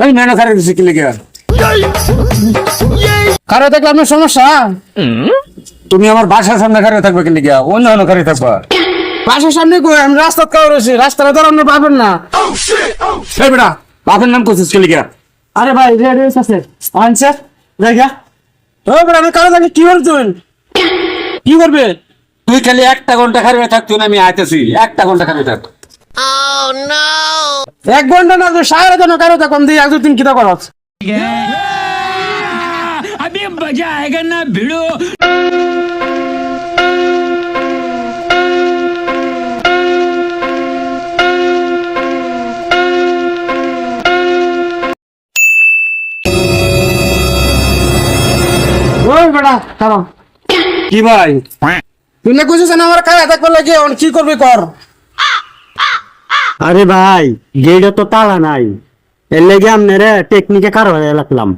এই মেনা খারে দিছি কি লিগা? কারো দেখলে আপনার সমস্যা? তুমি আমার বাসার সামনে খারে থাকবে কি লিগা? অন্য অন্য খারে থাকবা। বাসার সামনে কই? আমি রাস্তা কাউ রয়েছি, রাস্তাটা ধর আপনি পাবেন না। এই বেটা, বাপের নাম করছিস কি লিগা? আরে ভাই রেডি আছে আনছে দেখা। ও বড় আমি কারো দেখে কি করছেন? কি করবে? তুই খালি 1 ঘন্টা খারে থাকতো না, আমি আইতেছি 1 ঘন্টা খারে থাক। 1 ঘন্টা না তো সারা দিন কারো তা কম দিয়ে 1-2 কিটা করছ। अभी मजा आएगा ना भिड़ो। ওই বড়া কারো কি ভাই? তুই না কইছিস না আমার কাছে থাকবে লাগে অন কি করবি কর। আরে ভাই গেইটা তো তালা নাই, এর লেগে আপনারা টেকনিকে কারো লাগলাম।